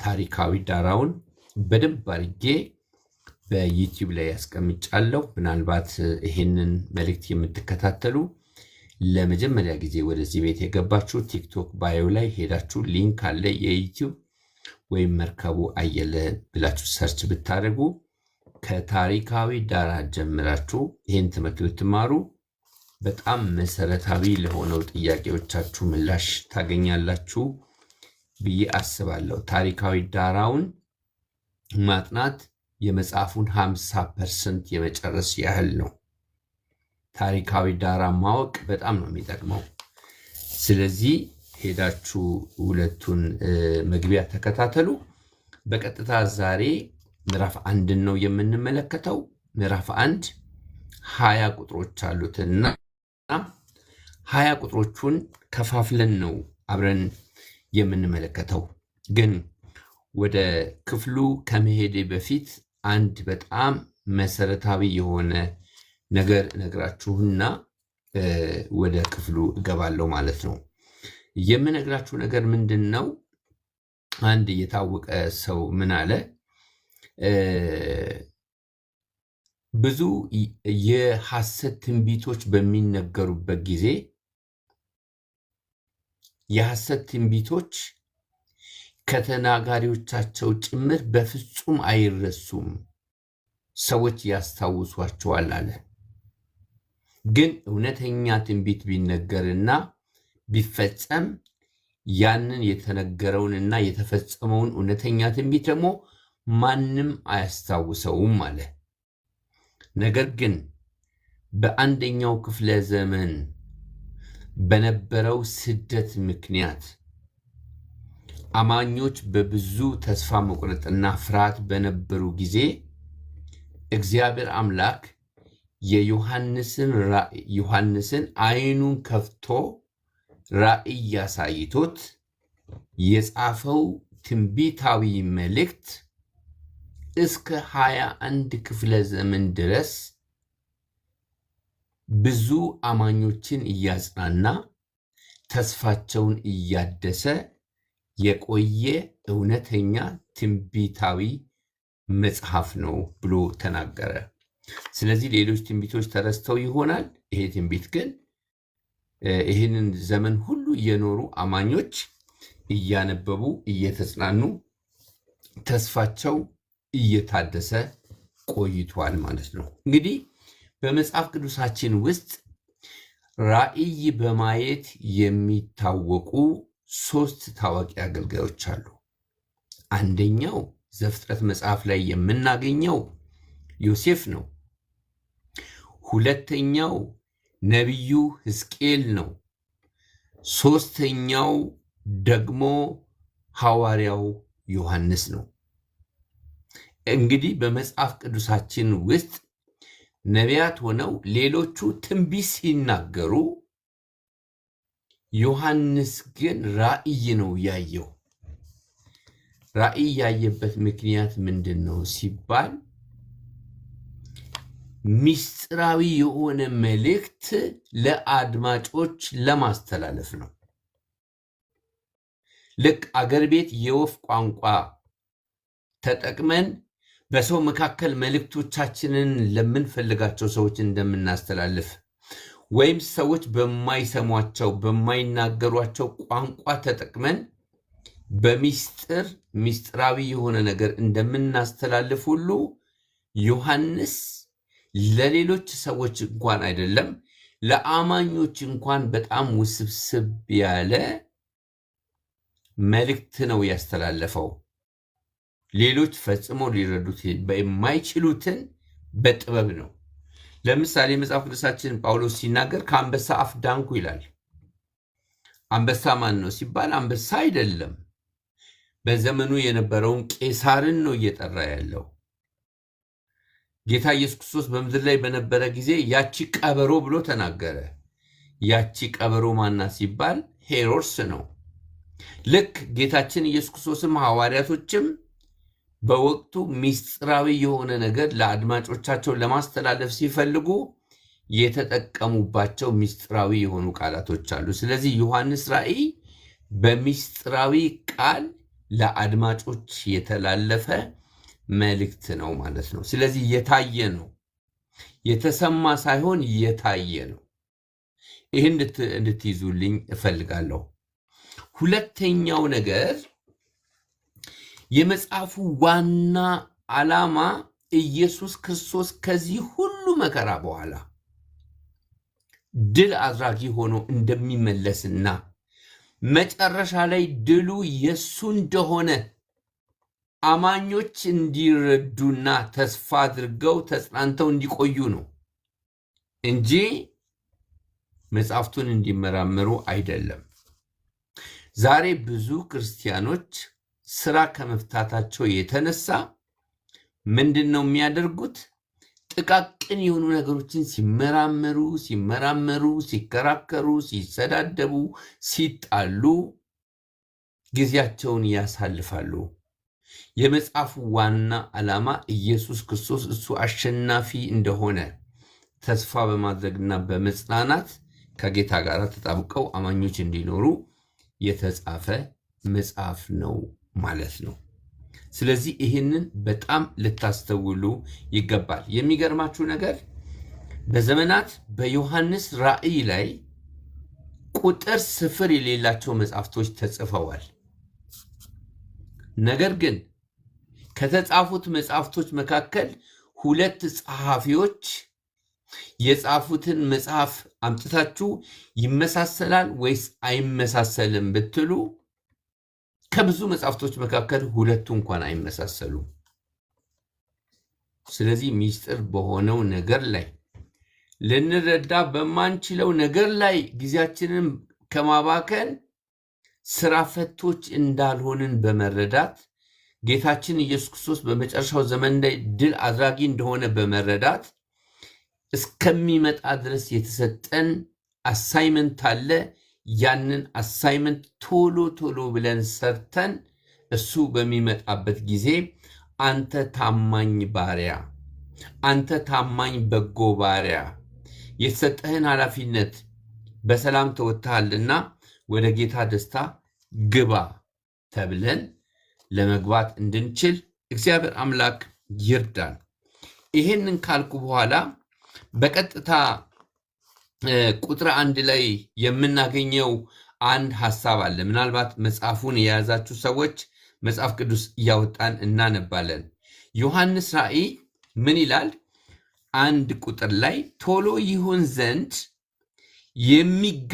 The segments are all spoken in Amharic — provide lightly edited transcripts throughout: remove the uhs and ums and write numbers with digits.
ታሪካዊ ዳራውን በደንብ አድርጌ በዩቲዩብ ላይ ያስቀምጫለሁ። ምናልባት ይሄንን መልእክት የምትከታተሉ ለመጀመሪያ ጊዜ ወደዚህ ቤት የገባችሁ ቲክቶክ ባዮ ላይ ሄዳችሁ ሊንክ አለ የዩቲዩብ ወይም መርከቡ አየለ ብላችሁ ሰርች ብታደርጉ ከታሪካዊ ዳራ ጀምራችሁ ይህን ትምህርት ብትማሩ በጣም መሰረታዊ ለሆነው ጥያቄዎቻችሁ ምላሽ ታገኛላችሁ ብዬ አስባለሁ። ታሪካዊ ዳራውን ማጥናት የመጽሐፉን 50% የመጨረስ ያህል ነው። ታሪካዊ ዳራ ማወቅ በጣም ነው የሚጠቅመው። ስለዚህ ሄዳችሁ ሁለቱን መግቢያ ተከታተሉ። በቀጥታ ዛሬ ምዕራፍ 1 ነው የምንመለከተው። ምዕራፍ 1 20 ቁጥሮች አሉትና 20 ቁጥሮቹን ከፋፍለን ነው አብረን የምንመለከተው። ግን ወደ ክፍሉ ከመሄዴ በፊት አንድ በጣም መሰረታዊ የሆነ ነገር ነግራችሁና ወደ ክፍሉ እገባለሁ ማለት ነው። የምነግራችሁ ነገር ምንድነው? አንድ የታወቀ ሰው ምን አለ? ብዙ የሐሰት ትንቢቶች በሚነገሩበት ጊዜ የሐሰት ትንቢቶች ከተናጋሪዎቻቸው ጭምር በፍጹም አይረሱም፣ ሰዎች ያስታውሷቸዋል አለ። ግን እውነተኛ ትንቢት ቢነገርና ቢፈጸም ያንን የተነገረውንና የተፈጸመውን እውነተኛ ትንቢት ደግሞ ማንም አያስታውሰውም አለ። ነገር ግን በአንደኛው ክፍለ ዘመን በነበረው ስደት ምክንያት አማኞች በብዙ ተስፋ መቁረጥና ፍርሃት በነበሩ ጊዜ እግዚአብሔር አምላክ ዮሐንስን አይኑን ከፍቶ ራእይ ያሳይቶት የጻፈው ትንቢታዊ መልእክት እስከ 21 ክፍለ ዘመን ድረስ ብዙ አማኞችን እያጽናና ተስፋቸውን እያደሰ የቆየ እውነተኛ ትንቢታዊ መጽሐፍ ነው ብሎ ተናገረ። ስለዚህ ሌሎች ትንቢቶች ተረስተው ይሆናል። ይሄ ትንቢት ግን ይህንን ዘመን ሁሉ እየኖሩ አማኞች እያነበቡ እየተጽናኑ ተስፋቸው እየታደሰ ቆይቷል ማለት ነው። እንግዲህ በመጽሐፍ ቅዱሳችን ውስጥ ራእይ በማየት የሚታወቁ 3 ታዋቂ አገልጋዮች አሉ። አንደኛው ዘፍጥረት መጽሐፍ ላይ የምናገኘው ዮሴፍ ነው። ሁለተኛው ነቢዩ ሕዝቅኤል ነው። ሶስተኛው ደግሞ ሐዋርያው ዮሐንስ ነው። እንግዲህ በመጽሐፍ ቅዱሳችን ውስጥ ነቢያት ሆነው ሌሎቹ ትንቢት ሲናገሩ፣ ዮሐንስ ግን ራእይ ነው ያየው። ራእይ ያየበት ምክንያት ምንድን ነው ሲባል ሚስጥራዊ የሆነ መልእክት ለአድማጮች ለማስተላለፍ ነው። ልክ አገር ቤት የወፍ ቋንቋ ተጠቅመን በሰው መካከል መልእክቶቻችንን ለምንፈልጋቸው ሰዎች እንደምናስተላልፍ ወይም ሰዎች በማይሰሟቸው በማይናገሯቸው ቋንቋ ተጠቅመን ሚስጥራዊ የሆነ ነገር እንደምናስተላልፍ ሁሉ ዮሐንስ ለሌሎች ሰዎች እንኳን አይደለም ለአማኞች እንኳን በጣም ውስብስብ ያለ መልእክት ነው ያስተላለፈው። ሌሎች ፈጽሞ ሊረዱት የማይችሉትን በጥበብ ነው። ለምሳሌ መጽሐፍ ቅዱሳችን ጳውሎስ ሲናገር ከአንበሳ አፍ ዳንኩ ይላል። አንበሳ ማን ነው ሲባል አንበሳ አይደለም፣ በዘመኑ የነበረውን ቄሳርን ነው እየጠራ ያለው። ጌታ ኢየሱስ ክርስቶስ በምድር ላይ በነበረ ጊዜ ያቺ ቀበሮ ብሎ ተናገረ። ያቺ ቀበሮ ማናት ሲባል ሄሮድስ ነው። ልክ ጌታችን ኢየሱስ ክርስቶስም ሐዋርያቶችም በወቅቱ ሚስጥራዊ የሆነ ነገር ለአድማጮቻቸው ለማስተላለፍ ሲፈልጉ የተጠቀሙባቸው ሚስጥራዊ የሆኑ ቃላቶች አሉ። ስለዚህ ዮሐንስ ራእይ በሚስጥራዊ ቃል ለአድማጮች የተላለፈ መልእክት ነው ማለት ነው። ስለዚህ የታየ ነው፣ የተሰማ ሳይሆን የታየ ነው። ይህን እንድትይዙልኝ እፈልጋለሁ። ሁለተኛው ነገር የመጽሐፉ ዋና ዓላማ ኢየሱስ ክርስቶስ ከዚህ ሁሉ መከራ በኋላ ድል አድራጊ ሆኖ እንደሚመለስና መጨረሻ ላይ ድሉ የሱ እንደሆነ አማኞች እንዲረዱና ተስፋ አድርገው ተጽናንተው እንዲቆዩ ነው እንጂ መጽሐፍቱን እንዲመራመሩ አይደለም። ዛሬ ብዙ ክርስቲያኖች ስራ ከመፍታታቸው የተነሳ ምንድን ነው የሚያደርጉት? ጥቃቅን የሆኑ ነገሮችን ሲመራመሩ፣ ሲከራከሩ፣ ሲሰዳደቡ፣ ሲጣሉ ጊዜያቸውን ያሳልፋሉ። የመጽሐፉ ዋና ዓላማ ኢየሱስ ክርስቶስ እሱ አሸናፊ እንደሆነ ተስፋ በማድረግና በመጽናናት ከጌታ ጋር ተጣብቀው አማኞች እንዲኖሩ የተጻፈ መጽሐፍ ነው ማለት ነው። ስለዚህ ይህንን በጣም ልታስተውሉ ይገባል። የሚገርማችሁ ነገር በዘመናት በዮሐንስ ራእይ ላይ ቁጥር ስፍር የሌላቸው መጽሐፍቶች ተጽፈዋል። ነገር ግን ከተጻፉት መጽሐፍቶች መካከል ሁለት ጸሐፊዎች የጻፉትን መጽሐፍ አምጥታችሁ ይመሳሰላል ወይስ አይመሳሰልም ብትሉ ከብዙ መጽሐፍቶች መካከል ሁለቱ እንኳን አይመሳሰሉም። ስለዚህ ሚስጥር በሆነው ነገር ላይ ልንረዳ በማንችለው ነገር ላይ ጊዜያችንን ከማባከን ስራ ፈቶች እንዳልሆንን በመረዳት ጌታችን ኢየሱስ ክርስቶስ በመጨረሻው ዘመን ላይ ድል አድራጊ እንደሆነ በመረዳት እስከሚመጣ ድረስ የተሰጠን አሳይመንት አለ። ያንን አሳይመንት ቶሎ ብለን ሰርተን እሱ በሚመጣበት ጊዜ አንተ ታማኝ ባሪያ፣ አንተ ታማኝ በጎ ባሪያ፣ የተሰጠህን ኃላፊነት በሰላም ተወጥተሃልና ወደ ጌታ ደስታ ግባ ተብለን ለመግባት እንድንችል እግዚአብሔር አምላክ ይርዳን። ይሄንን ካልኩ በኋላ በቀጥታ ቁጥር 1 ላይ የምናገኘው አንድ ሐሳብ አለ። ምናልባት መጽሐፉን የያዛችሁ ሰዎች መጽሐፍ ቅዱስ እያወጣን እናነባለን። ዮሐንስ ራእይ ምን ይላል? 1 ቁጥር ላይ ቶሎ ይሆን ዘንድ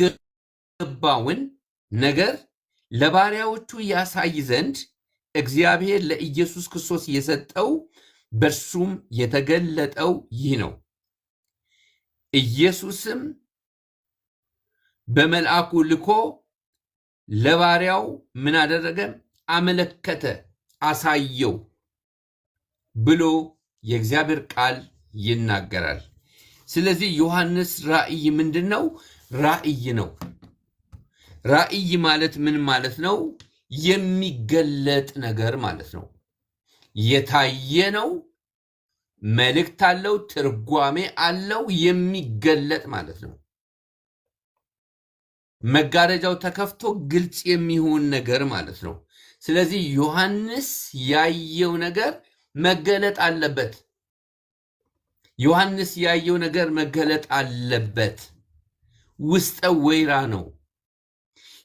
የሚገባውን ነገር ለባሪያዎቹ ያሳይ ዘንድ እግዚአብሔር ለኢየሱስ ክርስቶስ የሰጠው በእርሱም የተገለጠው ይህ ነው። ኢየሱስም በመልአኩ ልኮ ለባሪያው ምን አደረገ? አመለከተ፣ አሳየው ብሎ የእግዚአብሔር ቃል ይናገራል። ስለዚህ ዮሐንስ ራእይ ምንድን ነው? ራእይ ነው። ራእይ ማለት ምን ማለት ነው? የሚገለጥ ነገር ማለት ነው። የታየ ነው። መልእክት አለው፣ ትርጓሜ አለው፣ የሚገለጥ ማለት ነው። መጋረጃው ተከፍቶ ግልጽ የሚሆን ነገር ማለት ነው። ስለዚህ ዮሐንስ ያየው ነገር መገለጥ አለበት። ዮሐንስ ያየው ነገር መገለጥ አለበት። ውስጠ ወይራ ነው።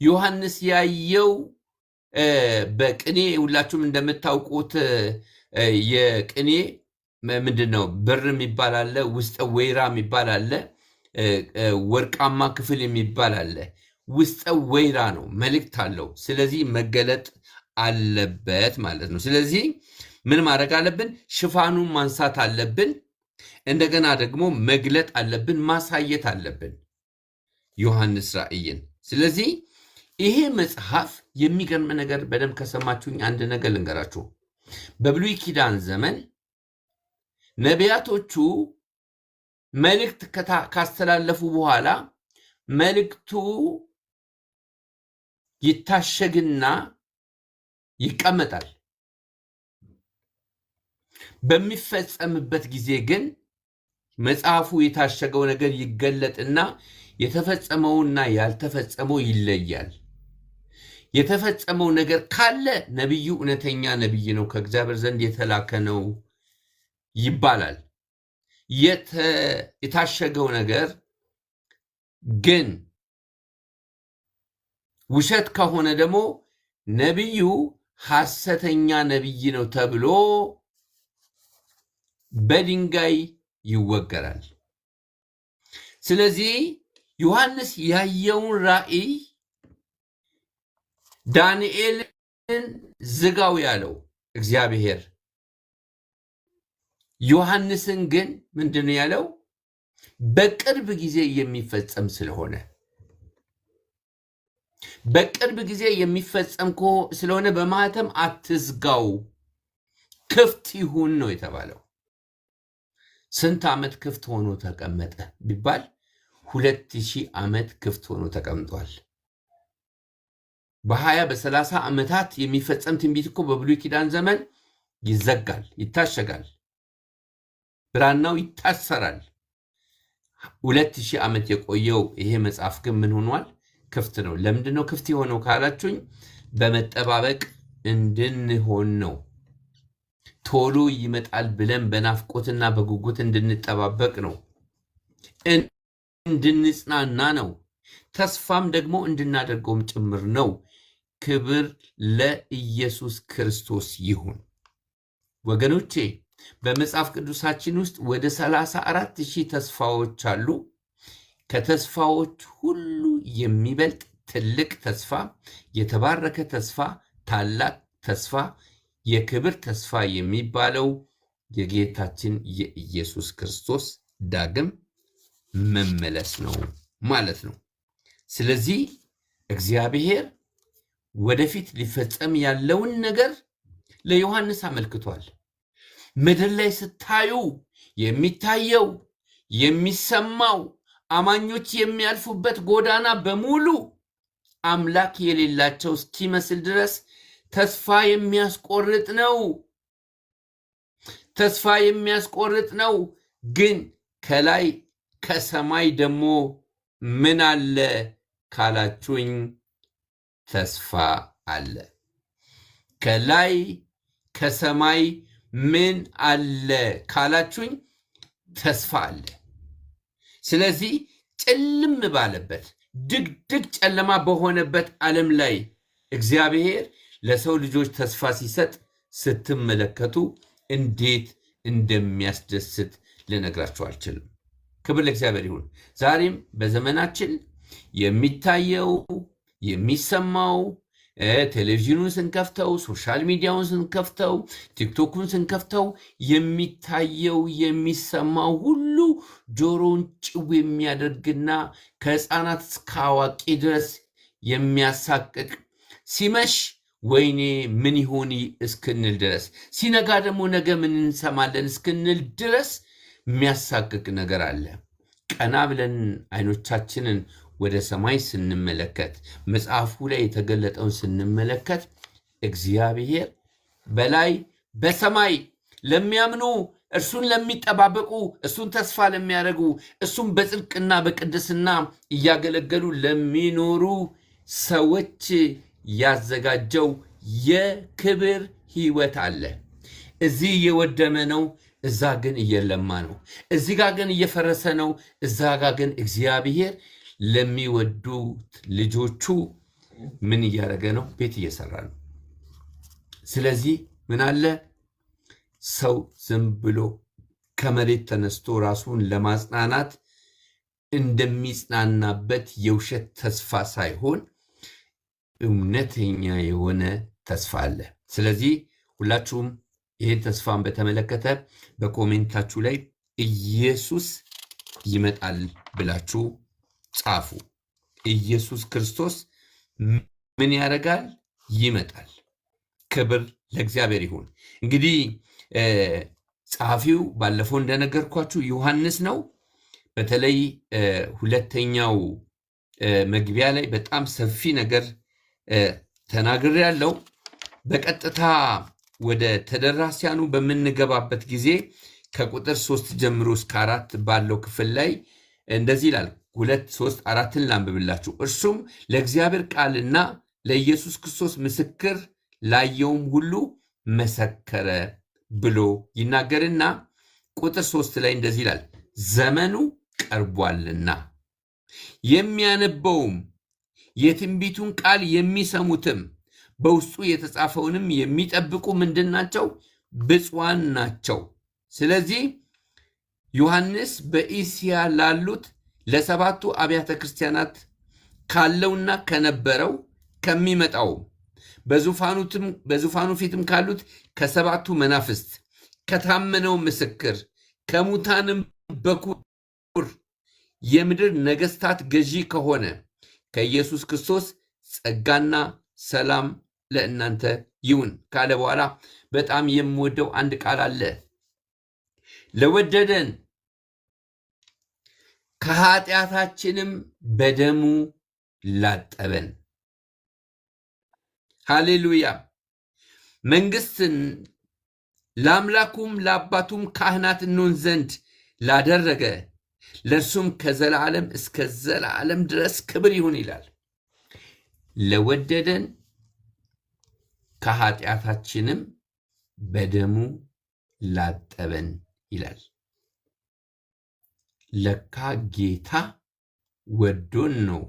ዮሐንስ ያየው በቅኔ ሁላችሁም እንደምታውቁት የቅኔ ምንድን ነው? ብር የሚባል አለ፣ ውስጠ ወይራ የሚባል አለ፣ ወርቃማ ክፍል የሚባል አለ። ውስጠ ወይራ ነው፣ መልእክት አለው። ስለዚህ መገለጥ አለበት ማለት ነው። ስለዚህ ምን ማድረግ አለብን? ሽፋኑን ማንሳት አለብን። እንደገና ደግሞ መግለጥ አለብን፣ ማሳየት አለብን ዮሐንስ ራእይን። ስለዚህ ይሄ መጽሐፍ የሚገርም ነገር በደንብ ከሰማችሁኝ አንድ ነገር ልንገራችሁ። በብሉይ ኪዳን ዘመን ነቢያቶቹ መልእክት ካስተላለፉ በኋላ መልእክቱ ይታሸግና ይቀመጣል። በሚፈጸምበት ጊዜ ግን መጽሐፉ የታሸገው ነገር ይገለጥና የተፈጸመውና ያልተፈጸመው ይለያል። የተፈጸመው ነገር ካለ ነቢዩ እውነተኛ ነቢይ ነው፣ ከእግዚአብሔር ዘንድ የተላከ ነው ይባላል። የታሸገው ነገር ግን ውሸት ከሆነ ደግሞ ነቢዩ ሐሰተኛ ነቢይ ነው ተብሎ በድንጋይ ይወገራል። ስለዚህ ዮሐንስ ያየውን ራእይ ዳንኤልን ዝጋው ያለው እግዚአብሔር፣ ዮሐንስን ግን ምንድን ያለው? በቅርብ ጊዜ የሚፈጸም ስለሆነ በቅርብ ጊዜ የሚፈጸም ስለሆነ በማህተም አትዝጋው፣ ክፍት ይሁን ነው የተባለው። ስንት ዓመት ክፍት ሆኖ ተቀመጠ ቢባል 2000 ዓመት ክፍት ሆኖ ተቀምጧል። በ30 ዓመታት የሚፈጸም ትንቢት እኮ በብሉይ ኪዳን ዘመን ይዘጋል፣ ይታሸጋል፣ ብራናው ይታሰራል። 2000 ዓመት የቆየው ይሄ መጽሐፍ ግን ምን ሆኗል? ክፍት ነው። ለምንድን ነው ክፍት የሆነው ካላችሁኝ፣ በመጠባበቅ እንድንሆን ነው። ቶሎ ይመጣል ብለን በናፍቆትና በጉጉት እንድንጠባበቅ ነው፣ እንድንጽናና ነው፣ ተስፋም ደግሞ እንድናደርገውም ጭምር ነው። ክብር ለኢየሱስ ክርስቶስ ይሁን። ወገኖቼ በመጽሐፍ ቅዱሳችን ውስጥ ወደ 34,000 ተስፋዎች አሉ። ከተስፋዎች ሁሉ የሚበልጥ ትልቅ ተስፋ፣ የተባረከ ተስፋ፣ ታላቅ ተስፋ፣ የክብር ተስፋ የሚባለው የጌታችን የኢየሱስ ክርስቶስ ዳግም መመለስ ነው ማለት ነው። ስለዚህ እግዚአብሔር ወደፊት ሊፈጸም ያለውን ነገር ለዮሐንስ አመልክቷል። ምድር ላይ ስታዩ የሚታየው የሚሰማው አማኞች የሚያልፉበት ጎዳና በሙሉ አምላክ የሌላቸው እስኪመስል ድረስ ተስፋ የሚያስቆርጥ ነው። ተስፋ የሚያስቆርጥ ነው። ግን ከላይ ከሰማይ ደግሞ ምን አለ ካላችሁኝ፣ ተስፋ አለ። ከላይ ከሰማይ ምን አለ ካላችሁኝ፣ ተስፋ አለ። ስለዚህ ጭልም ባለበት ድቅድቅ ጨለማ በሆነበት ዓለም ላይ እግዚአብሔር ለሰው ልጆች ተስፋ ሲሰጥ ስትመለከቱ እንዴት እንደሚያስደስት ልነግራችሁ አልችልም። ክብር ለእግዚአብሔር ይሁን። ዛሬም በዘመናችን የሚታየው የሚሰማው፣ ቴሌቪዥኑን ስንከፍተው፣ ሶሻል ሚዲያውን ስንከፍተው፣ ቲክቶኩን ስንከፍተው የሚታየው የሚሰማው ሁሉ ጆሮን ጭው የሚያደርግና ከሕፃናት እስከ አዋቂ ድረስ የሚያሳቅቅ፣ ሲመሽ ወይኔ ምን ይሆን እስክንል ድረስ፣ ሲነጋ ደግሞ ነገ ምን እንሰማለን እስክንል ድረስ የሚያሳቅቅ ነገር አለ። ቀና ብለን አይኖቻችንን ወደ ሰማይ ስንመለከት፣ መጽሐፉ ላይ የተገለጠውን ስንመለከት እግዚአብሔር በላይ በሰማይ ለሚያምኑ እርሱን ለሚጠባበቁ እሱን ተስፋ ለሚያደርጉ እሱን በጽድቅና በቅድስና እያገለገሉ ለሚኖሩ ሰዎች ያዘጋጀው የክብር ሕይወት አለ። እዚህ እየወደመ ነው፣ እዛ ግን እየለማ ነው። እዚህ ጋር ግን እየፈረሰ ነው፣ እዛ ጋር ግን እግዚአብሔር ለሚወዱት ልጆቹ ምን እያደረገ ነው? ቤት እየሰራ ነው። ስለዚህ ምን አለ? ሰው ዝም ብሎ ከመሬት ተነስቶ ራሱን ለማጽናናት እንደሚጽናናበት የውሸት ተስፋ ሳይሆን እውነተኛ የሆነ ተስፋ አለ። ስለዚህ ሁላችሁም ይህን ተስፋን በተመለከተ በኮሜንታችሁ ላይ ኢየሱስ ይመጣል ብላችሁ ጻፉ። ኢየሱስ ክርስቶስ ምን ያደርጋል? ይመጣል። ክብር ለእግዚአብሔር ይሁን። እንግዲህ ጸሐፊው ባለፈው እንደነገርኳችሁ ዮሐንስ ነው። በተለይ ሁለተኛው መግቢያ ላይ በጣም ሰፊ ነገር ተናግሬያለሁ። በቀጥታ ወደ ተደራሲያኑ በምንገባበት ጊዜ ከቁጥር 3 ጀምሮ እስከ 4 ባለው ክፍል ላይ እንደዚህ ይላል። 2፣ 3፣ 4 ላንብብላችሁ። እርሱም ለእግዚአብሔር ቃልና ለኢየሱስ ክርስቶስ ምስክር ላየውም ሁሉ መሰከረ ብሎ ይናገርና ቁጥር 3 ላይ እንደዚህ ይላል፣ ዘመኑ ቀርቧልና የሚያነበውም የትንቢቱን ቃል የሚሰሙትም በውስጡ የተጻፈውንም የሚጠብቁ ምንድን ናቸው? ብፁዓን ናቸው። ስለዚህ ዮሐንስ በእስያ ላሉት ለሰባቱ አብያተ ክርስቲያናት ካለውና ከነበረው ከሚመጣው በዙፋኑ ፊትም ካሉት ከሰባቱ መናፍስት ከታመነው ምስክር ከሙታንም በኩር የምድር ነገስታት ገዢ ከሆነ ከኢየሱስ ክርስቶስ ጸጋና ሰላም ለእናንተ ይሁን ካለ በኋላ በጣም የምወደው አንድ ቃል አለ። ለወደደን ከኃጢአታችንም በደሙ ላጠበን። ሃሌሉያ። መንግስትን ለአምላኩም ለአባቱም ካህናት እንሆን ዘንድ ላደረገ ለእርሱም ከዘላለም እስከ ዘላለም ድረስ ክብር ይሁን ይላል። ለወደደን ከኃጢአታችንም በደሙ ላጠበን ይላል። ለካ ጌታ ወዶን ነው።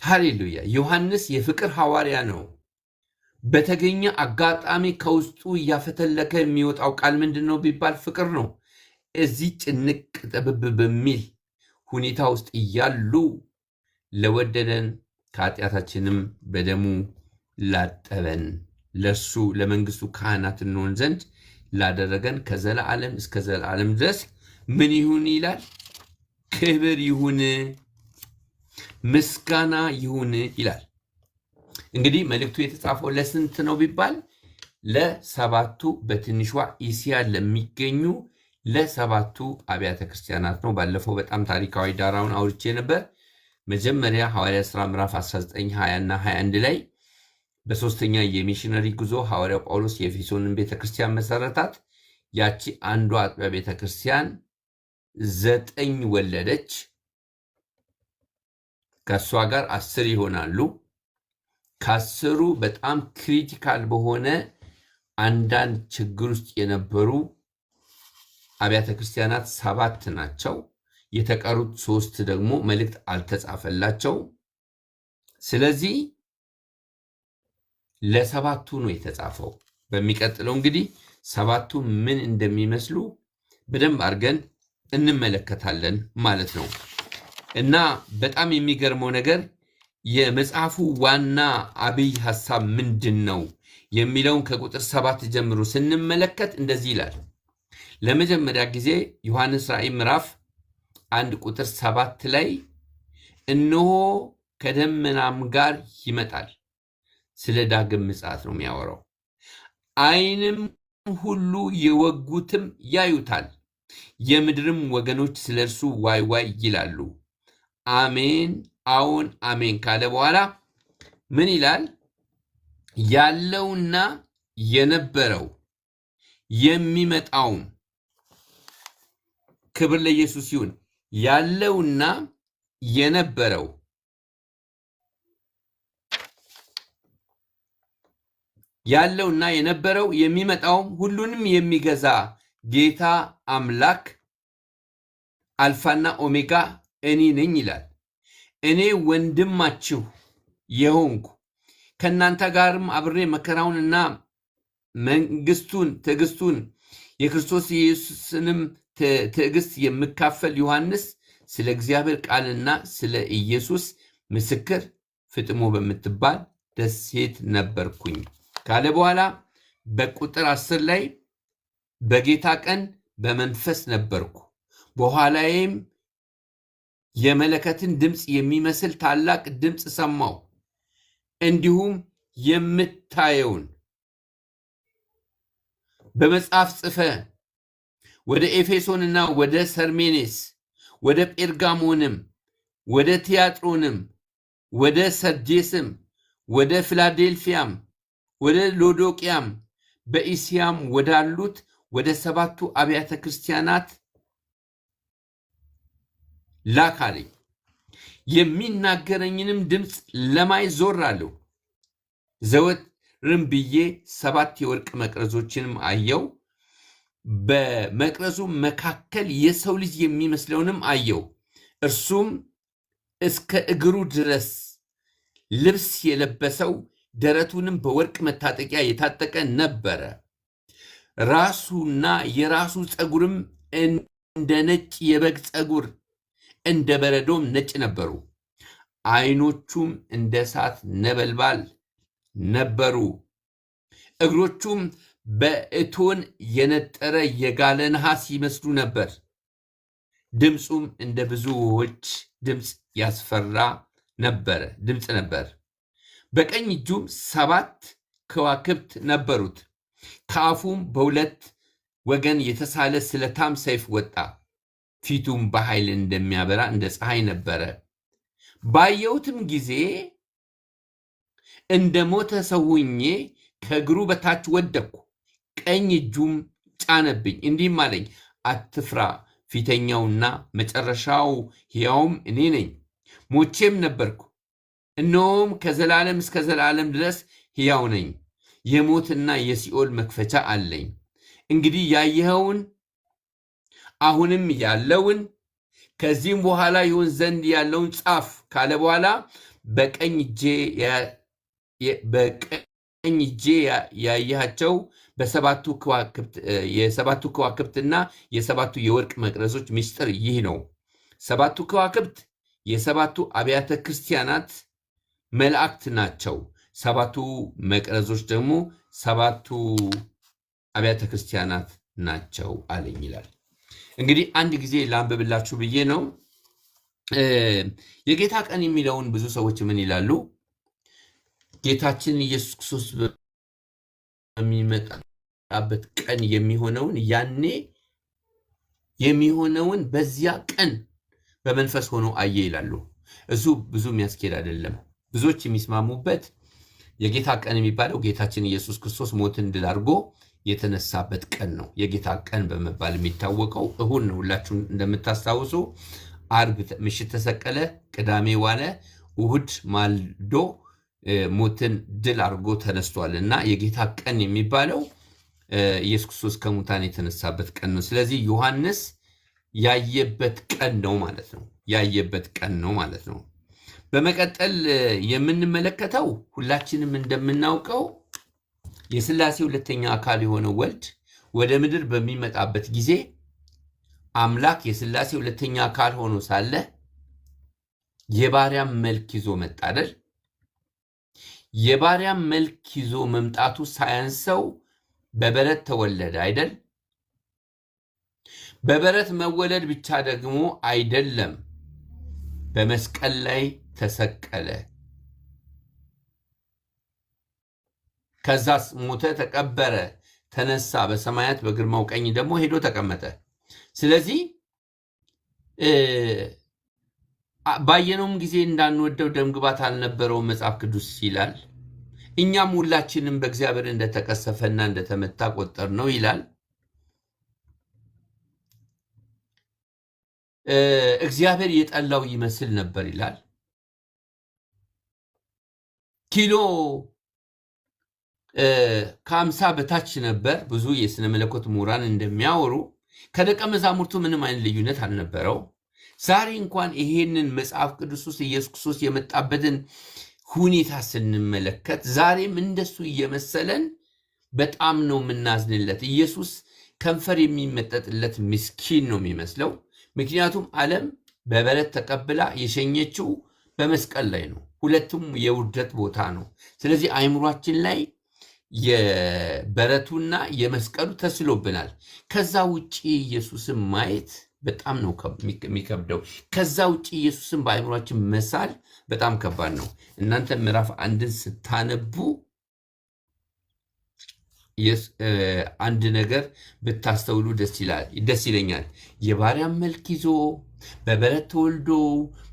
ሃሌሉያ። ዮሐንስ የፍቅር ሐዋርያ ነው። በተገኘ አጋጣሚ ከውስጡ እያፈተለከ የሚወጣው ቃል ምንድን ነው ቢባል ፍቅር ነው። እዚህ ጭንቅ ጥብብ በሚል ሁኔታ ውስጥ እያሉ ለወደደን ከኃጢአታችንም በደሙ ላጠበን ለእርሱ ለመንግስቱ ካህናት እንሆን ዘንድ ላደረገን ከዘላለም እስከ ዘላለም ድረስ ምን ይሁን ይላል? ክብር ይሁን፣ ምስጋና ይሁን ይላል። እንግዲህ መልእክቱ የተጻፈው ለስንት ነው ቢባል ለሰባቱ በትንሿ እስያ ለሚገኙ ለሰባቱ አብያተ ክርስቲያናት ነው። ባለፈው በጣም ታሪካዊ ዳራውን አውርቼ ነበር። መጀመሪያ ሐዋርያት ሥራ ምዕራፍ 19 20 እና 21 ላይ በሶስተኛ የሚሽነሪ ጉዞ ሐዋርያው ጳውሎስ የኤፌሶንን ቤተክርስቲያን መሰረታት። ያቺ አንዷ አጥቢያ ቤተክርስቲያን 9 ወለደች። ከሷ ጋር 10 ይሆናሉ። ከ10ሩ በጣም ክሪቲካል በሆነ አንዳንድ ችግር ውስጥ የነበሩ አብያተ ክርስቲያናት 7 ናቸው። የተቀሩት 3 ደግሞ መልእክት አልተጻፈላቸው። ስለዚህ ለሰባቱ ነው የተጻፈው። በሚቀጥለው እንግዲህ ሰባቱ ምን እንደሚመስሉ በደንብ አድርገን እንመለከታለን ማለት ነው። እና በጣም የሚገርመው ነገር የመጽሐፉ ዋና አብይ ሐሳብ ምንድን ነው የሚለውን ከቁጥር 7 ጀምሮ ስንመለከት እንደዚህ ይላል። ለመጀመሪያ ጊዜ ዮሐንስ ራእይ ምዕራፍ 1 ቁጥር 7 ላይ እነሆ ከደመናም ጋር ይመጣል። ስለ ዳግም ምጽአት ነው የሚያወራው። ዓይንም ሁሉ የወጉትም ያዩታል፣ የምድርም ወገኖች ስለ እርሱ ዋይ ዋይ ይላሉ። አሜን አዎን አሜን ካለ በኋላ ምን ይላል? ያለውና የነበረው የሚመጣውም፣ ክብር ለኢየሱስ ይሁን። ያለውና የነበረው የሚመጣውም ሁሉንም የሚገዛ ጌታ አምላክ አልፋና ኦሜጋ እኔ ነኝ ይላል። እኔ ወንድማችሁ የሆንኩ ከእናንተ ጋርም አብሬ መከራውንና መንግስቱን ትዕግስቱን የክርስቶስ ኢየሱስንም ትዕግስት የምካፈል ዮሐንስ ስለ እግዚአብሔር ቃልና ስለ ኢየሱስ ምስክር ፍጥሞ በምትባል ደሴት ነበርኩኝ ካለ በኋላ በቁጥር 10 ላይ በጌታ ቀን በመንፈስ ነበርኩ፣ በኋላዬም የመለከትን ድምፅ የሚመስል ታላቅ ድምፅ ሰማሁ። እንዲሁም የምታየውን በመጽሐፍ ጽፈ ወደ ኤፌሶንና ወደ ሰርሜኔስ ወደ ጴርጋሞንም ወደ ቲያጥሮንም ወደ ሰርዴስም ወደ ፊላዴልፊያም ወደ ሎዶቅያም በእስያም ወዳሉት ወደ ሰባቱ አብያተ ክርስቲያናት ላካለኝ። የሚናገረኝንም ድምፅ ለማየት ዞር አለሁ። ዘወትርም ብዬ 7 የወርቅ መቅረዞችንም አየው። በመቅረዙ መካከል የሰው ልጅ የሚመስለውንም አየው። እርሱም እስከ እግሩ ድረስ ልብስ የለበሰው ደረቱንም በወርቅ መታጠቂያ የታጠቀ ነበረ። ራሱና የራሱ ፀጉርም እንደ ነጭ የበግ ፀጉር እንደ በረዶም ነጭ ነበሩ። ዓይኖቹም እንደ እሳት ነበልባል ነበሩ። እግሮቹም በእቶን የነጠረ የጋለ ነሐስ ይመስሉ ነበር። ድምፁም እንደ ብዙ ውኆች ድምፅ ያስፈራ ድምፅ ነበር። በቀኝ እጁም 7 ከዋክብት ነበሩት። ከአፉም በሁለት ወገን የተሳለ ስለታም ሰይፍ ወጣ። ፊቱም በኃይል እንደሚያበራ እንደ ፀሐይ ነበረ። ባየሁትም ጊዜ እንደ ሞተ ሰው ሆኜ ከእግሩ በታች ወደቅሁ። ቀኝ እጁም ጫነብኝ፣ እንዲህም አለኝ፣ አትፍራ፣ ፊተኛውና መጨረሻው ሕያውም እኔ ነኝ። ሞቼም ነበርኩ፣ እነሆም ከዘላለም እስከ ዘላለም ድረስ ሕያው ነኝ። የሞትና የሲኦል መክፈቻ አለኝ። እንግዲህ ያየኸውን አሁንም ያለውን ከዚህም በኋላ ይሆን ዘንድ ያለውን ጻፍ ካለ በኋላ በቀኝ እጄ ያያቸው የሰባቱ ከዋክብትና የሰባቱ የወርቅ መቅረዞች ምስጢር ይህ ነው። 7ቱ ከዋክብት የሰባቱ አብያተ ክርስቲያናት መላእክት ናቸው። 7ቱ መቅረዞች ደግሞ 7ቱ አብያተ ክርስቲያናት ናቸው አለኝ ይላል። እንግዲህ አንድ ጊዜ ላንብብላችሁ ብዬ ነው። የጌታ ቀን የሚለውን ብዙ ሰዎች ምን ይላሉ? ጌታችን ኢየሱስ ክርስቶስ በሚመጣበት ቀን የሚሆነውን ያኔ የሚሆነውን በዚያ ቀን በመንፈስ ሆኖ አየ ይላሉ። እሱ ብዙ የሚያስኬድ አይደለም። ብዙዎች የሚስማሙበት የጌታ ቀን የሚባለው ጌታችን ኢየሱስ ክርስቶስ ሞትን ድል አድርጎ የተነሳበት ቀን ነው። የጌታ ቀን በመባል የሚታወቀው እሁድ ነው። ሁላችሁም እንደምታስታውሱ አርብ ምሽት ተሰቀለ፣ ቅዳሜ ዋለ፣ እሁድ ማልዶ ሞትን ድል አድርጎ ተነስቷል እና የጌታ ቀን የሚባለው ኢየሱስ ክርስቶስ ከሙታን የተነሳበት ቀን ነው። ስለዚህ ዮሐንስ ያየበት ቀን ነው ማለት ነው። ያየበት ቀን ነው ማለት ነው። በመቀጠል የምንመለከተው ሁላችንም እንደምናውቀው የሥላሴ ሁለተኛ አካል የሆነው ወልድ ወደ ምድር በሚመጣበት ጊዜ አምላክ የሥላሴ ሁለተኛ አካል ሆኖ ሳለ የባሪያም መልክ ይዞ መጣ አይደል? የባሪያም መልክ ይዞ መምጣቱ ሳያንሰው በበረት ተወለደ አይደል? በበረት መወለድ ብቻ ደግሞ አይደለም፣ በመስቀል ላይ ተሰቀለ። ከዛስ ሞተ፣ ተቀበረ፣ ተነሳ፣ በሰማያት በግርማው ቀኝ ደግሞ ሄዶ ተቀመጠ። ስለዚህ ባየነውም ጊዜ እንዳንወደው ደምግባት አልነበረውም መጽሐፍ ቅዱስ ይላል። እኛም ሁላችንም በእግዚአብሔር እንደተቀሰፈና እንደተመታ ቆጠር ነው ይላል። እግዚአብሔር የጠላው ይመስል ነበር ይላል። ኪሎ ከ50 በታች ነበር። ብዙ የሥነ መለኮት ምሁራን እንደሚያወሩ ከደቀ መዛሙርቱ ምንም አይነት ልዩነት አልነበረው። ዛሬ እንኳን ይሄንን መጽሐፍ ቅዱስ ውስጥ ኢየሱስ ክርስቶስ የመጣበትን ሁኔታ ስንመለከት ዛሬም እንደሱ እየመሰለን በጣም ነው የምናዝንለት። ኢየሱስ ከንፈር የሚመጠጥለት ምስኪን ነው የሚመስለው። ምክንያቱም ዓለም በበረት ተቀብላ የሸኘችው በመስቀል ላይ ነው። ሁለቱም የውርደት ቦታ ነው። ስለዚህ አይምሯችን ላይ የበረቱና የመስቀሉ ተስሎብናል። ከዛ ውጭ ኢየሱስን ማየት በጣም ነው የሚከብደው። ከዛ ውጭ ኢየሱስን በአይምሯችን መሳል በጣም ከባድ ነው። እናንተ ምዕራፍ 1ን ስታነቡ አንድ ነገር ብታስተውሉ ደስ ይለኛል። የባሪያም መልክ ይዞ በበረት ተወልዶ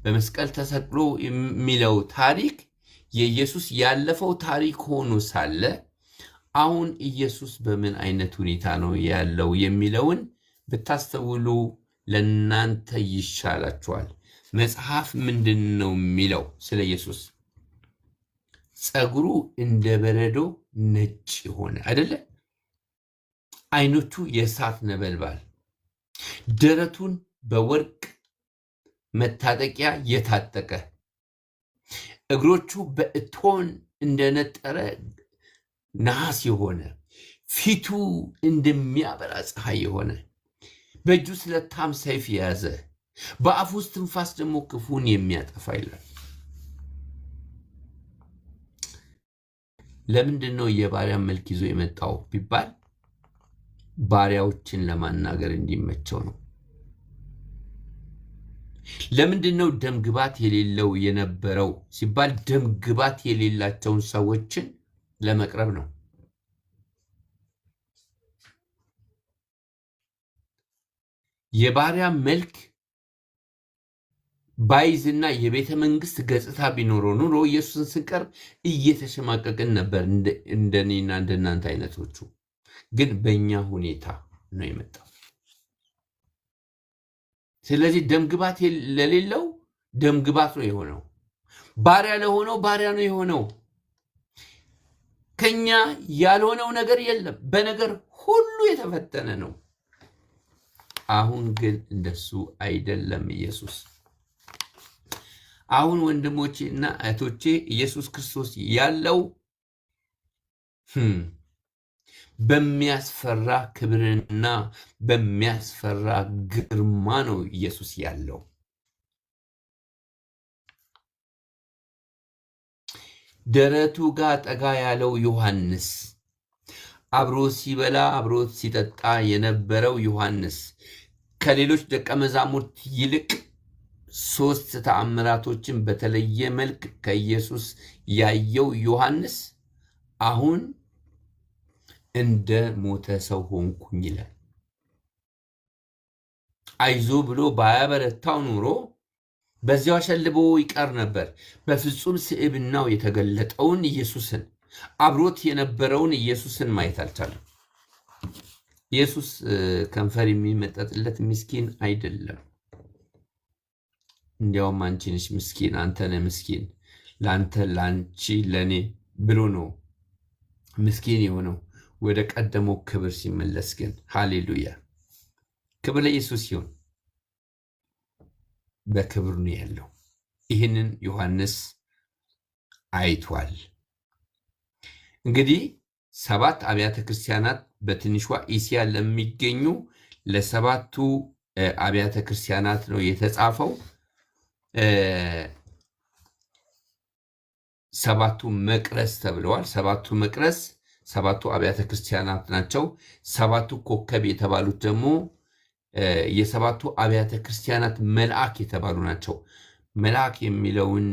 በመስቀል ተሰቅሎ የሚለው ታሪክ የኢየሱስ ያለፈው ታሪክ ሆኖ ሳለ አሁን ኢየሱስ በምን አይነት ሁኔታ ነው ያለው የሚለውን ብታስተውሉ ለእናንተ ይሻላችኋል። መጽሐፍ ምንድን ነው የሚለው ስለ ኢየሱስ? ፀጉሩ እንደ በረዶ ነጭ ሆነ አይደለ? አይኖቹ የእሳት ነበልባል፣ ደረቱን በወርቅ መታጠቂያ የታጠቀ፣ እግሮቹ በእቶን እንደነጠረ ነሐስ የሆነ፣ ፊቱ እንደሚያበራ ፀሐይ የሆነ፣ በእጁ ስለታም ሰይፍ የያዘ፣ በአፉ ውስጥ ትንፋስ ደግሞ ክፉን የሚያጠፋ ይላል። ለምንድን ነው የባሪያን መልክ ይዞ የመጣው ቢባል ባሪያዎችን ለማናገር እንዲመቸው ነው። ለምንድን ነው ደምግባት የሌለው የነበረው ሲባል ደምግባት የሌላቸውን ሰዎችን ለመቅረብ ነው። የባሪያ መልክ ባይዝና የቤተ መንግስት ገጽታ ቢኖረው ኑሮ ኢየሱስን ስንቀርብ እየተሸማቀቅን ነበር፣ እንደኔና እንደናንተ አይነቶቹ። ግን በእኛ ሁኔታ ነው የመጣው። ስለዚህ ደምግባት ለሌለው ደምግባት ነው የሆነው፣ ባሪያ ለሆነው ባሪያ ነው የሆነው። ከኛ ያልሆነው ነገር የለም፣ በነገር ሁሉ የተፈተነ ነው። አሁን ግን እንደሱ አይደለም ኢየሱስ። አሁን ወንድሞቼ እና እህቶቼ ኢየሱስ ክርስቶስ ያለው በሚያስፈራ ክብርና በሚያስፈራ ግርማ ነው ኢየሱስ ያለው። ደረቱ ጋር ጠጋ ያለው ዮሐንስ፣ አብሮ ሲበላ አብሮ ሲጠጣ የነበረው ዮሐንስ፣ ከሌሎች ደቀ መዛሙርት ይልቅ 3 ተአምራቶችን በተለየ መልክ ከኢየሱስ ያየው ዮሐንስ አሁን እንደ ሞተ ሰው ሆንኩኝ ይላል። አይዞ ብሎ ባያበረታው ኑሮ በዚያው አሸልቦ ይቀር ነበር። በፍጹም ስዕብናው የተገለጠውን ኢየሱስን፣ አብሮት የነበረውን ኢየሱስን ማየት አልቻለም። ኢየሱስ ከንፈር የሚመጠጥለት ምስኪን አይደለም። እንዲያውም አንቺ ነሽ ምስኪን፣ አንተ ነህ ምስኪን፣ ለአንተ ለአንቺ ለእኔ ብሎ ነው ምስኪን የሆነው። ወደ ቀደመው ክብር ሲመለስ ግን ሃሌሉያ፣ ክብር ለኢየሱስ ይሁን። በክብር ነው ያለው። ይህንን ዮሐንስ አይቷል። እንግዲህ 7 አብያተ ክርስቲያናት በትንሿ እስያ ለሚገኙ ለ7ቱ አብያተ ክርስቲያናት ነው የተጻፈው። 7ቱ መቅረስ ተብለዋል። 7ቱ መቅረስ 7ቱ አብያተ ክርስቲያናት ናቸው። 7ቱ ኮከብ የተባሉት ደግሞ የ7ቱ አብያተ ክርስቲያናት መልአክ የተባሉ ናቸው። መልአክ የሚለውን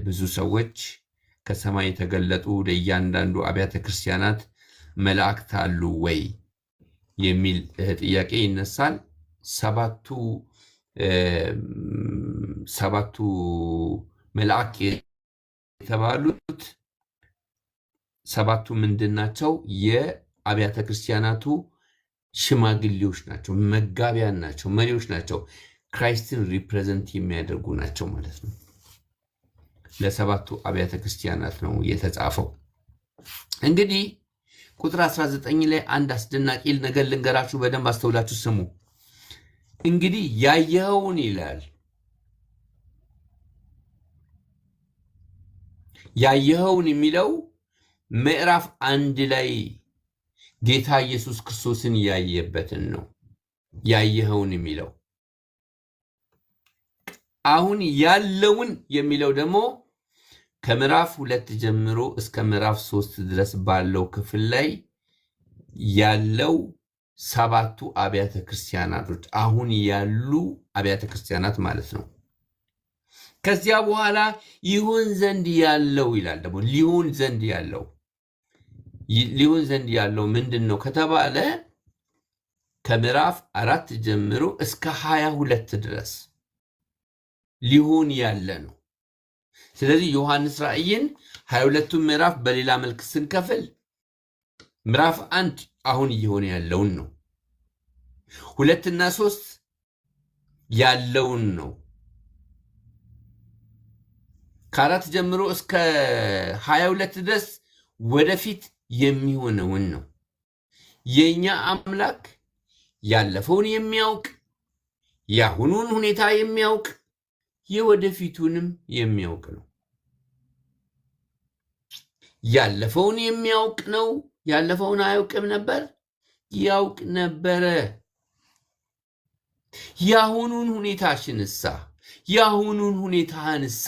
ብዙ ሰዎች ከሰማይ የተገለጡ ለእያንዳንዱ አብያተ ክርስቲያናት መላእክት አሉ ወይ የሚል ጥያቄ ይነሳል። 7ቱ መልአክ የተባሉት 7ቱ ምንድን ናቸው? የአብያተ ክርስቲያናቱ ሽማግሌዎች ናቸው፣ መጋቢያን ናቸው፣ መሪዎች ናቸው። ክራይስትን ሪፕሬዘንት የሚያደርጉ ናቸው ማለት ነው። ለ7ቱ አብያተ ክርስቲያናት ነው የተጻፈው። እንግዲህ ቁጥር 19 ላይ አንድ አስደናቂ ነገር ልንገራችሁ፣ በደንብ አስተውላችሁ ስሙ። እንግዲህ ያየኸውን ይላል። ያየኸውን የሚለው ምዕራፍ 1 ላይ ጌታ ኢየሱስ ክርስቶስን ያየበትን ነው ያየኸውን የሚለው። አሁን ያለውን የሚለው ደግሞ ከምዕራፍ 2 ጀምሮ እስከ ምዕራፍ 3 ድረስ ባለው ክፍል ላይ ያለው 7ቱ አብያተ ክርስቲያናቶች አሁን ያሉ አብያተ ክርስቲያናት ማለት ነው። ከዚያ በኋላ ይሁን ዘንድ ያለው ይላል። ደግሞ ሊሆን ዘንድ ያለው ምንድን ነው ከተባለ ከምዕራፍ 4 ጀምሮ እስከ 22 ድረስ ሊሆን ያለ ነው። ስለዚህ ዮሐንስ ራእይን 22ቱን ምዕራፍ በሌላ መልክ ስንከፍል ምዕራፍ 1 አሁን እየሆነ ያለውን ነው። 2 እና 3 ያለውን ነው። ከ4 ጀምሮ እስከ 22 ድረስ ወደፊት የሚሆነውን ነው። የኛ አምላክ ያለፈውን የሚያውቅ የአሁኑን ሁኔታ የሚያውቅ የወደፊቱንም የሚያውቅ ነው። ያለፈውን የሚያውቅ ነው። ያለፈውን አያውቅም ነበር? ያውቅ ነበረ። የአሁኑን ሁኔታሽንሳ የአሁኑን ሁኔታህንሳ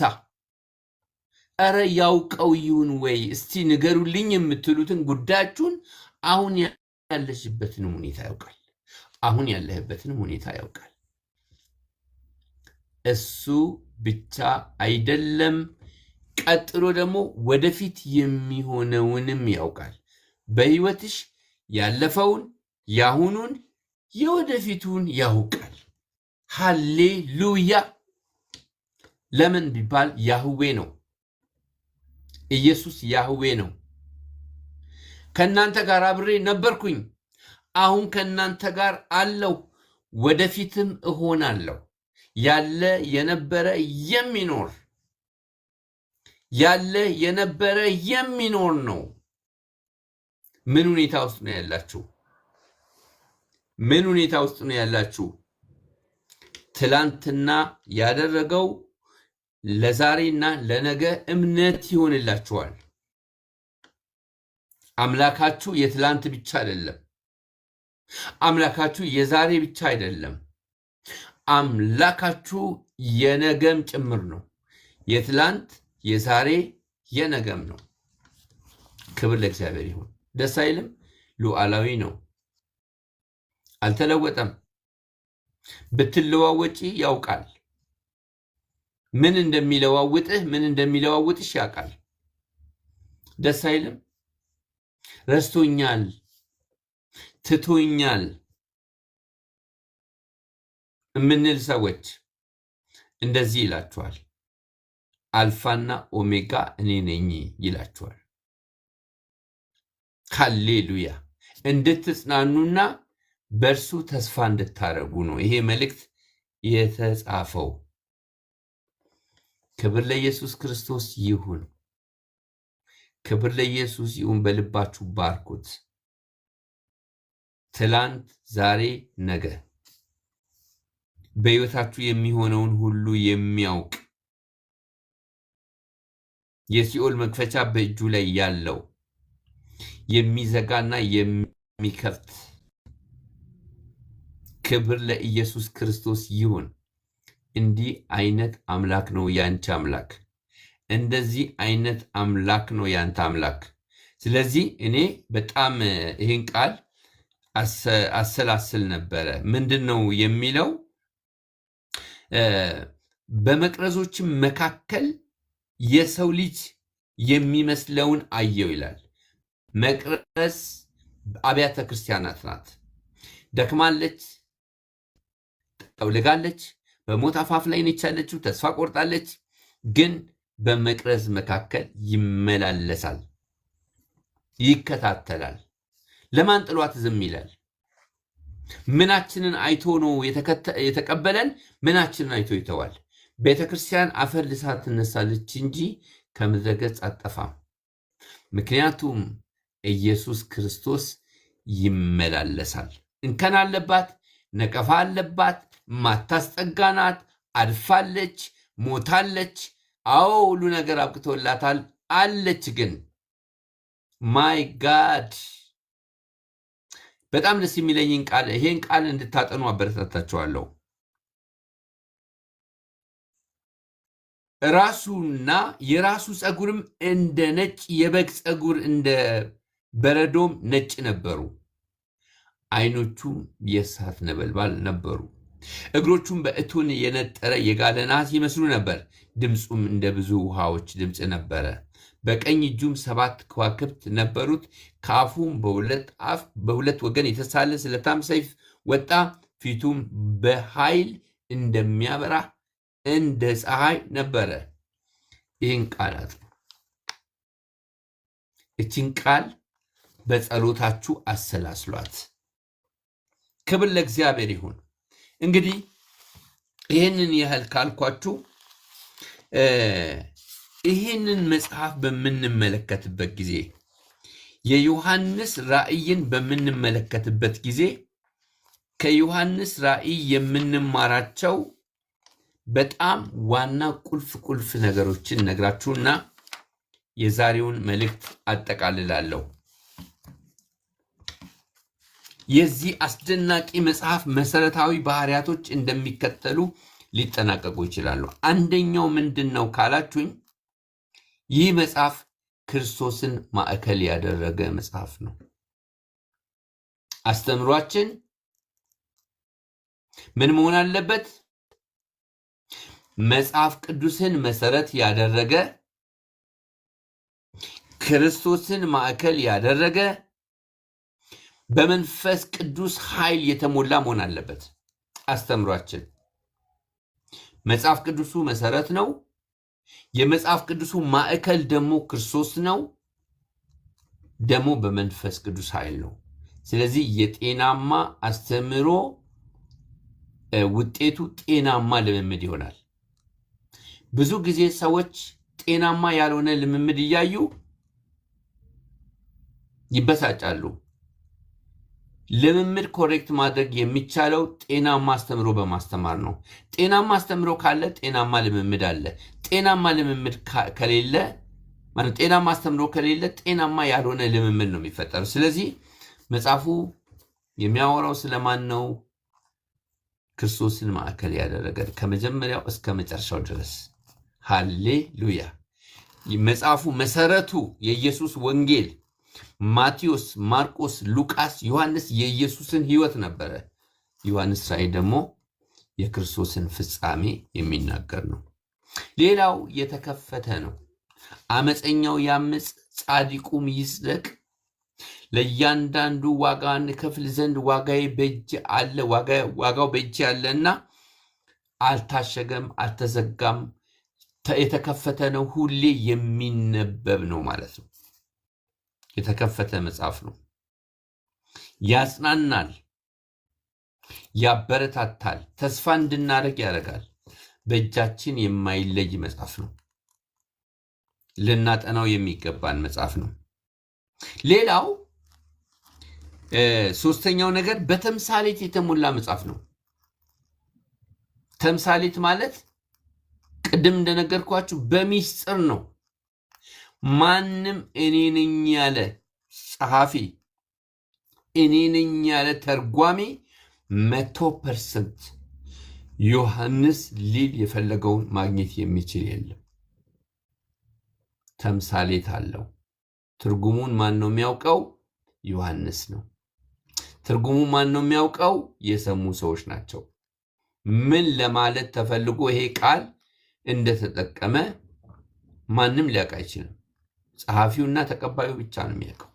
እረ ያውቀው ይሁን ወይ? እስቲ ንገሩልኝ የምትሉትን ጉዳያችሁን አሁን ያለሽበትንም ሁኔታ ያውቃል። አሁን ያለህበትንም ሁኔታ ያውቃል። እሱ ብቻ አይደለም፣ ቀጥሎ ደግሞ ወደፊት የሚሆነውንም ያውቃል። በህይወትሽ ያለፈውን፣ ያሁኑን፣ የወደፊቱን ያውቃል። ሃሌሉያ! ለምን ቢባል ያህዌ ነው። ኢየሱስ ያህዌ ነው። ከእናንተ ጋር አብሬ ነበርኩኝ፣ አሁን ከእናንተ ጋር አለው፣ ወደፊትም እሆናለሁ። ያለ የነበረ የሚኖር ያለ የነበረ የሚኖር ነው። ምን ሁኔታ ውስጥ ነው ያላችሁ? ምን ሁኔታ ውስጥ ነው ያላችሁ? ትላንትና ያደረገው ለዛሬና ለነገ እምነት ይሆንላችኋል። አምላካችሁ የትላንት ብቻ አይደለም። አምላካችሁ የዛሬ ብቻ አይደለም። አምላካችሁ የነገም ጭምር ነው። የትላንት፣ የዛሬ፣ የነገም ነው። ክብር ለእግዚአብሔር ይሁን። ደስ አይልም? ሉዓላዊ ነው። አልተለወጠም። ብትለዋወጪ ያውቃል። ምን እንደሚለዋውጥህ ምን እንደሚለዋውጥሽ ያውቃል። ደስ አይልም? ረስቶኛል፣ ትቶኛል የምንል ሰዎች እንደዚህ ይላችኋል። አልፋና ኦሜጋ እኔ ነኝ ይላችኋል። ሃሌሉያ! እንድትጽናኑና በእርሱ ተስፋ እንድታረጉ ነው ይሄ መልእክት የተጻፈው። ክብር ለኢየሱስ ክርስቶስ ይሁን። ክብር ለኢየሱስ ይሁን። በልባችሁ ባርኩት። ትላንት፣ ዛሬ፣ ነገ በሕይወታችሁ የሚሆነውን ሁሉ የሚያውቅ የሲኦል መክፈቻ በእጁ ላይ ያለው የሚዘጋና የሚከፍት ክብር ለኢየሱስ ክርስቶስ ይሁን። እንዲህ አይነት አምላክ ነው ያንቺ አምላክ። እንደዚህ አይነት አምላክ ነው ያንተ አምላክ። ስለዚህ እኔ በጣም ይህን ቃል አሰላስል ነበረ። ምንድን ነው የሚለው? በመቅረዞችም መካከል የሰው ልጅ የሚመስለውን አየው ይላል። መቅረዝ አብያተ ክርስቲያናት ናት። ደክማለች፣ ጠውልጋለች፣ በሞት አፋፍ ላይ ነች ያለችው፣ ተስፋ ቆርጣለች። ግን በመቅረዝ መካከል ይመላለሳል፣ ይከታተላል። ለማን ጥሏት ዝም ይላል? ምናችንን አይቶ ነው የተቀበለን? ምናችንን አይቶ ይተዋል? ቤተ ክርስቲያን አፈር ልሳ ትነሳለች እንጂ ከምድረ ገጽ አጠፋም። ምክንያቱም ኢየሱስ ክርስቶስ ይመላለሳል። እንከን አለባት፣ ነቀፋ አለባት፣ ማታስጠጋናት፣ አድፋለች፣ ሞታለች። አዎ ሁሉ ነገር አብቅቶላታል አለች። ግን ማይ ጋድ በጣም ደስ የሚለኝን ቃል ይሄን ቃል እንድታጠኑ አበረታታችኋለሁ። ራሱና የራሱ ፀጉርም እንደ ነጭ የበግ ፀጉር እንደ በረዶም ነጭ ነበሩ። ዓይኖቹም የእሳት ነበልባል ነበሩ። እግሮቹም በእቶን የነጠረ የጋለ ናስ ይመስሉ ነበር። ድምፁም እንደ ብዙ ውሃዎች ድምፅ ነበረ። በቀኝ እጁም 7 ከዋክብት ነበሩት። ከአፉም በሁለት ወገን የተሳለ ስለታም ሰይፍ ወጣ። ፊቱም በኃይል እንደሚያበራ እንደ ፀሐይ ነበረ። ይህን ቃላት እችን ቃል በጸሎታችሁ አሰላስሏት። ክብር ለእግዚአብሔር ይሁን። እንግዲህ ይህንን ያህል ካልኳችሁ ይህንን መጽሐፍ በምንመለከትበት ጊዜ የዮሐንስ ራእይን በምንመለከትበት ጊዜ ከዮሐንስ ራእይ የምንማራቸው በጣም ዋና ቁልፍ ነገሮችን ነግራችሁና የዛሬውን መልእክት አጠቃልላለሁ። የዚህ አስደናቂ መጽሐፍ መሰረታዊ ባህሪያቶች እንደሚከተሉ ሊጠናቀቁ ይችላሉ። አንደኛው ምንድነው ካላችሁኝ፣ ይህ መጽሐፍ ክርስቶስን ማዕከል ያደረገ መጽሐፍ ነው። አስተምሯችን ምን መሆን አለበት? መጽሐፍ ቅዱስን መሰረት ያደረገ፣ ክርስቶስን ማዕከል ያደረገ፣ በመንፈስ ቅዱስ ኃይል የተሞላ መሆን አለበት። አስተምሯችን መጽሐፍ ቅዱሱ መሰረት ነው። የመጽሐፍ ቅዱሱ ማዕከል ደግሞ ክርስቶስ ነው። ደግሞ በመንፈስ ቅዱስ ኃይል ነው። ስለዚህ የጤናማ አስተምሮ ውጤቱ ጤናማ ልምምድ ይሆናል። ብዙ ጊዜ ሰዎች ጤናማ ያልሆነ ልምምድ እያዩ ይበሳጫሉ። ልምምድ ኮሬክት ማድረግ የሚቻለው ጤናማ አስተምሮ በማስተማር ነው። ጤናማ አስተምሮ ካለ ጤናማ ልምምድ አለ። ጤናማ ልምምድ ከሌለ ማለት ጤናማ አስተምሮ ከሌለ ጤናማ ያልሆነ ልምምድ ነው የሚፈጠረው። ስለዚህ መጽሐፉ የሚያወራው ስለማን ነው? ክርስቶስን ማዕከል ያደረገ ከመጀመሪያው እስከ መጨረሻው ድረስ። ሃሌሉያ። መጽሐፉ መሰረቱ የኢየሱስ ወንጌል ማቴዎስ፣ ማርቆስ፣ ሉቃስ፣ ዮሐንስ የኢየሱስን ሕይወት ነበረ። ዮሐንስ ራእይ ደግሞ የክርስቶስን ፍጻሜ የሚናገር ነው። ሌላው የተከፈተ ነው። አመፀኛው ያምፅ፣ ጻድቁም ይጽደቅ፣ ለእያንዳንዱ ዋጋን ከፍል ዘንድ ዋጋዬ በእጅ አለ፣ ዋጋው በእጅ አለና አልታሸገም፣ አልተዘጋም፣ የተከፈተ ነው፣ ሁሌ የሚነበብ ነው ማለት ነው። የተከፈተ መጽሐፍ ነው። ያጽናናል፣ ያበረታታል፣ ተስፋ እንድናደርግ ያደርጋል። በእጃችን የማይለይ መጽሐፍ ነው። ልናጠናው የሚገባን መጽሐፍ ነው። ሌላው ሶስተኛው ነገር በተምሳሌት የተሞላ መጽሐፍ ነው። ተምሳሌት ማለት ቅድም እንደነገርኳችሁ በሚስጥር ነው። ማንም እኔ ነኝ ያለ ጸሐፊ፣ እኔ ነኝ ያለ ተርጓሚ 100% ዮሐንስ ሊል የፈለገውን ማግኘት የሚችል የለም። ተምሳሌት አለው። ትርጉሙን ማን ነው የሚያውቀው? ዮሐንስ ነው። ትርጉሙን ማን ነው የሚያውቀው? የሰሙ ሰዎች ናቸው። ምን ለማለት ተፈልጎ ይሄ ቃል እንደተጠቀመ ማንም ሊያውቅ አይችልም። ጸሐፊውና ተቀባዩ ብቻ ነው የሚያውቀው።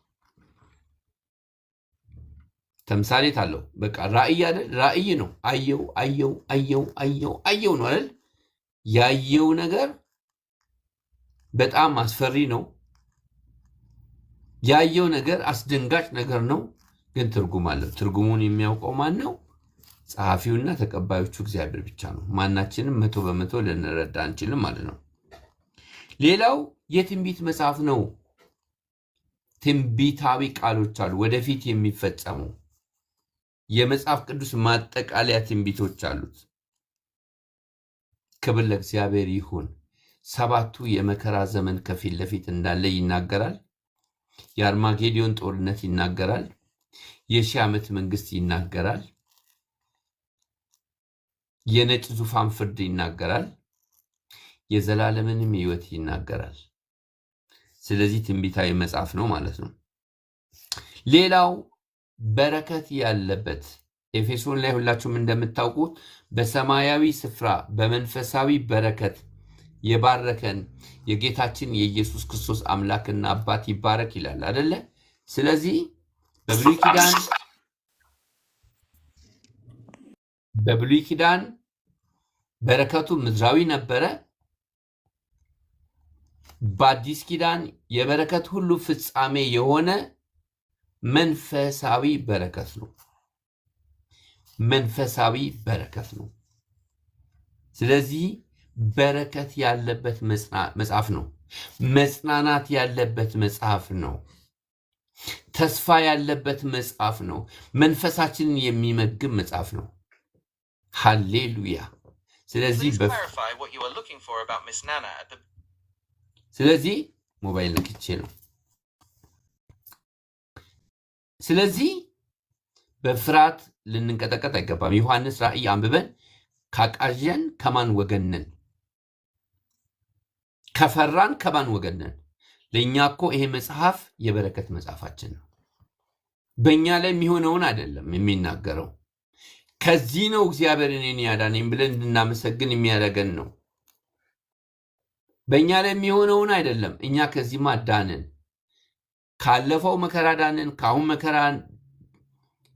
ተምሳሌት አለው። በቃ ራእይ አይደል? ራእይ ነው። አየው ነው አይደል? ያየው ነገር በጣም አስፈሪ ነው። ያየው ነገር አስደንጋጭ ነገር ነው። ግን ትርጉም አለው። ትርጉሙን የሚያውቀው ማን ነው? ጸሐፊውና ተቀባዮቹ እግዚአብሔር ብቻ ነው። ማናችንም 100% ልንረዳ አንችልም ማለት ነው። ሌላው የትንቢት መጽሐፍ ነው። ትንቢታዊ ቃሎች አሉ፣ ወደፊት የሚፈጸሙ የመጽሐፍ ቅዱስ ማጠቃለያ ትንቢቶች አሉት። ክብር ለእግዚአብሔር ይሁን። 7ቱ የመከራ ዘመን ከፊት ለፊት እንዳለ ይናገራል። የአርማጌዲዮን ጦርነት ይናገራል። የ1000 ዓመት መንግስት ይናገራል። የነጭ ዙፋን ፍርድ ይናገራል። የዘላለምንም ሕይወት ይናገራል። ስለዚህ ትንቢታዊ መጽሐፍ ነው ማለት ነው። ሌላው በረከት ያለበት ኤፌሶን ላይ ሁላችሁም እንደምታውቁት በሰማያዊ ስፍራ በመንፈሳዊ በረከት የባረከን የጌታችን የኢየሱስ ክርስቶስ አምላክና አባት ይባረክ ይላል አይደለ? ስለዚህ በብሉይ ኪዳን በረከቱ ምድራዊ ነበረ። በአዲስ ኪዳን የበረከት ሁሉ ፍጻሜ የሆነ መንፈሳዊ በረከት ነው። መንፈሳዊ በረከት ነው። ስለዚህ በረከት ያለበት መጽሐፍ ነው። መጽናናት ያለበት መጽሐፍ ነው። ተስፋ ያለበት መጽሐፍ ነው። መንፈሳችንን የሚመግብ መጽሐፍ ነው። ሃሌሉያ። ስለዚህ ሞባይል ነክቼ ነው። ስለዚህ በፍርሃት ልንንቀጠቀጥ አይገባም። ዮሐንስ ራእይ አንብበን ካቃዠን ከማን ወገን ነን? ከፈራን ከማን ወገን ነን? ለእኛ እኮ ይሄ መጽሐፍ የበረከት መጽሐፋችን ነው። በእኛ ላይ የሚሆነውን አይደለም የሚናገረው። ከዚህ ነው እግዚአብሔር እኔን ያዳነኝ ብለን እንድናመሰግን የሚያደርገን ነው። በእኛ ላይ የሚሆነውን አይደለም። እኛ ከዚህማ ዳንን፣ ካለፈው መከራ ዳንን፣ ከአሁን መከራ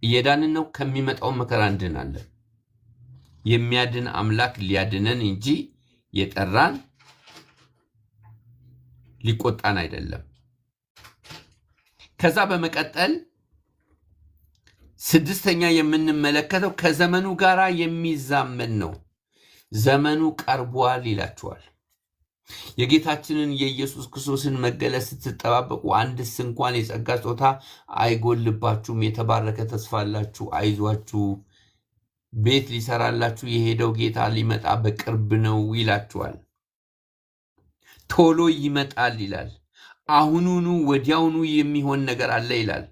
እየዳንን ነው። ከሚመጣው መከራ እንድናለን። የሚያድን አምላክ ሊያድነን እንጂ የጠራን ሊቆጣን አይደለም። ከዛ በመቀጠል ስድስተኛ የምንመለከተው ከዘመኑ ጋር የሚዛመን ነው። ዘመኑ ቀርቧል ይላችኋል። የጌታችንን የኢየሱስ ክርስቶስን መገለጥ ስትጠባበቁ አንድስ እንኳን የጸጋ ስጦታ አይጎልባችሁም። የተባረከ ተስፋ አላችሁ፣ አይዟችሁ። ቤት ሊሰራላችሁ የሄደው ጌታ ሊመጣ በቅርብ ነው ይላችኋል። ቶሎ ይመጣል ይላል። አሁኑኑ ወዲያውኑ የሚሆን ነገር አለ ይላል።